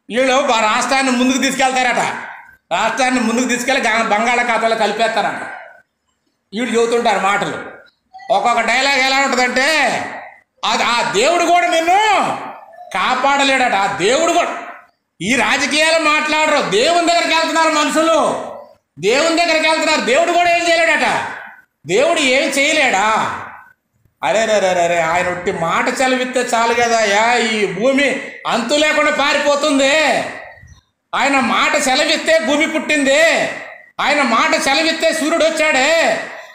వీళ్ళు రాష్ట్రాన్ని ముందుకు తీసుకెళ్తారట. రాష్ట్రాన్ని ముందుకు తీసుకెళ్ళి బంగాళాఖాతంలో కలిపేస్తారంట. వీళ్ళు చెబుతుంటారు మాటలు. ఒక్కొక్క డైలాగ్ ఎలా ఉంటుందంటే, అది ఆ దేవుడు కూడా నిన్ను కాపాడలేడట. ఆ దేవుడు కూడా, ఈ రాజకీయాలు మాట్లాడరు, దేవుని దగ్గరికి వెళ్తున్నారు మనుషులు, దేవుని దగ్గరికి వెళ్తున్నారు. దేవుడు కూడా ఏం చేయలేడట. దేవుడు ఏం చేయలేడా? అరే రే ఆయన ఒట్టి మాట చదివితే చాలు కదా, ఈ భూమి అంతు లేకుండా పారిపోతుంది. ఆయన మాట సెలవిస్తే భూమి పుట్టింది. ఆయన మాట సెలవిస్తే సూర్యుడు వచ్చాడే.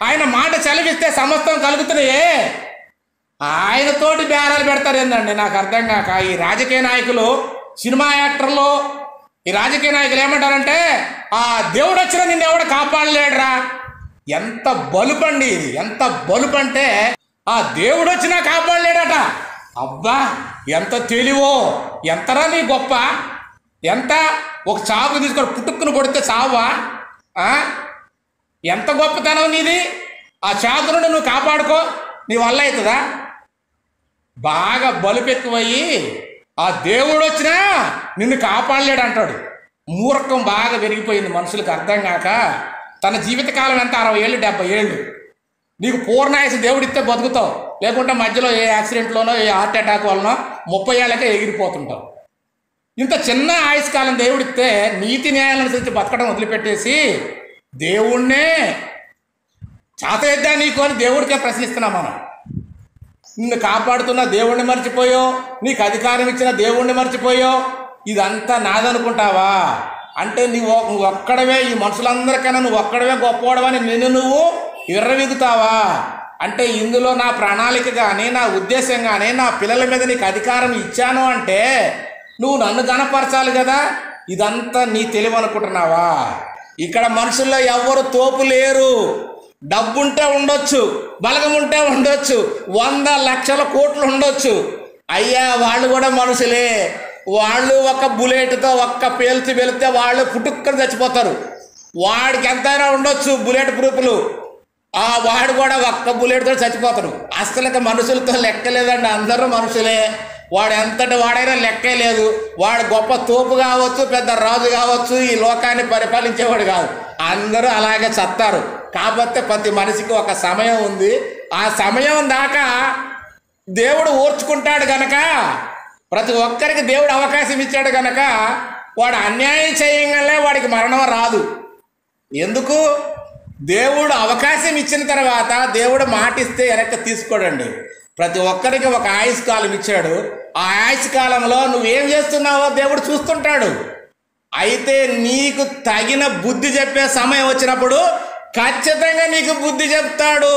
ఆయన మాట సెలవిస్తే సమస్తం కలుగుతున్నాయే. ఆయనతోటి బేరాలు పెడతారు ఏందండి? నాకు అర్థం కాక ఈ రాజకీయ నాయకులు, సినిమా యాక్టర్లు, ఈ రాజకీయ నాయకులు ఏమంటారంటే, ఆ దేవుడు వచ్చినా నిన్ను ఎవడ కాపాడలేడురా. ఎంత బలుపండి ఇది, ఎంత బలుపంటే ఆ దేవుడు వచ్చినా కాపాడలేడట. అబ్బా ఎంత తెలివో, ఎంతరా నీ గొప్ప, ఎంత ఒక చాకు తీసుకొని పుట్టుక్కును కొడితే చావా? ఎంత గొప్పతనం నీది. ఆ చాకు నుండి నువ్వు కాపాడుకో, నీ వల్ల అవుతుందా? బాగా బలుపెక్కువయ్యి ఆ దేవుడు వచ్చినా నిన్ను కాపాడలేడు అంటాడు. మూర్ఖం బాగా పెరిగిపోయింది మనుషులకు అర్థం కాక. తన జీవితకాలం ఎంత 60 ఏళ్ళు 70 ఏళ్ళు. నీకు పూర్ణాయుసు దేవుడు ఇస్తే బతుకుతావు, లేకుంటే మధ్యలో ఏ యాక్సిడెంట్లోనో ఏ హార్ట్ అటాక్ వలనో 30 ఏళ్ళకే ఎగిరిపోతుంటావు. ఇంత చిన్న ఆయుష్కాలం దేవుడిస్తే నీతి న్యాయాలను అనుసరించి బతకడం వదిలిపెట్టేసి దేవుణ్ణే చాతయద్దా నీకు అని దేవుడికే ప్రశ్నిస్తున్నాం మనం. నిన్ను కాపాడుతున్న దేవుణ్ణి మర్చిపోయో, నీకు అధికారం ఇచ్చిన దేవుణ్ణి మర్చిపోయో, ఇదంతా నాదనుకుంటావా? అంటే నువ్వు ఒక్కడవే, ఈ మనుషులందరికైనా నువ్వు ఒక్కడవే గొప్పవాడవని నిన్ను నువ్వు విర్రవీగుతావా? అంటే ఇందులో నా ప్రణాళిక కానీ, నా ఉద్దేశం కానీ, నా పిల్లల మీద నీకు అధికారం ఇచ్చాను అంటే నువ్వు నన్ను కనపరచాలి కదా. ఇదంతా నీ తెలివి అనుకుంటున్నావా? ఇక్కడ మనుషుల్లో ఎవ్వరు తోపు లేరు. డబ్బుంటే ఉండొచ్చు, బలగం ఉంటే ఉండొచ్చు, 100 లక్షల కోట్లు ఉండొచ్చు. అయ్యా వాళ్ళు కూడా మనుషులే. వాళ్ళు ఒక బుల్లెట్తో ఒక్క పేల్చి వెళితే వాళ్ళు పుట్టుక్కని చచ్చిపోతారు. వాడికి ఎంతైనా ఉండొచ్చు బుల్లెట్ ప్రూఫ్లు, వాడు కూడా ఒక్క బుల్లెట్తో చచ్చిపోతాడు. అసలు మనుషులతో లెక్కలేదండి, అందరూ మనుషులే. వాడు ఎంతటి వాడైనా లెక్కే లేదు. వాడు గొప్ప తోపు కావచ్చు, పెద్ద రాజు కావచ్చు, ఈ లోకాన్ని పరిపాలించేవాడు కాదు. అందరూ అలాగే చస్తారు. కాకపోతే ప్రతి మనిషికి ఒక సమయం ఉంది. ఆ సమయం దాకా దేవుడు ఓర్చుకుంటాడు గనక, ప్రతి ఒక్కరికి దేవుడు అవకాశం ఇచ్చాడు గనక వాడు అన్యాయం చేయగానే వాడికి మరణం రాదు. ఎందుకు? దేవుడు అవకాశం ఇచ్చిన తర్వాత దేవుడు మాటిస్తే వెనక్కి తీసుకోడండి. ప్రతి ఒక్కరికి ఒక ఆయుష్కాలం ఇచ్చాడు. ఆ ఆయుష్కాలంలో నువ్వేం చేస్తున్నావో దేవుడు చూస్తుంటాడు. అయితే నీకు తగిన బుద్ధి చెప్పే సమయం వచ్చినప్పుడు ఖచ్చితంగా నీకు బుద్ధి చెప్తాడు.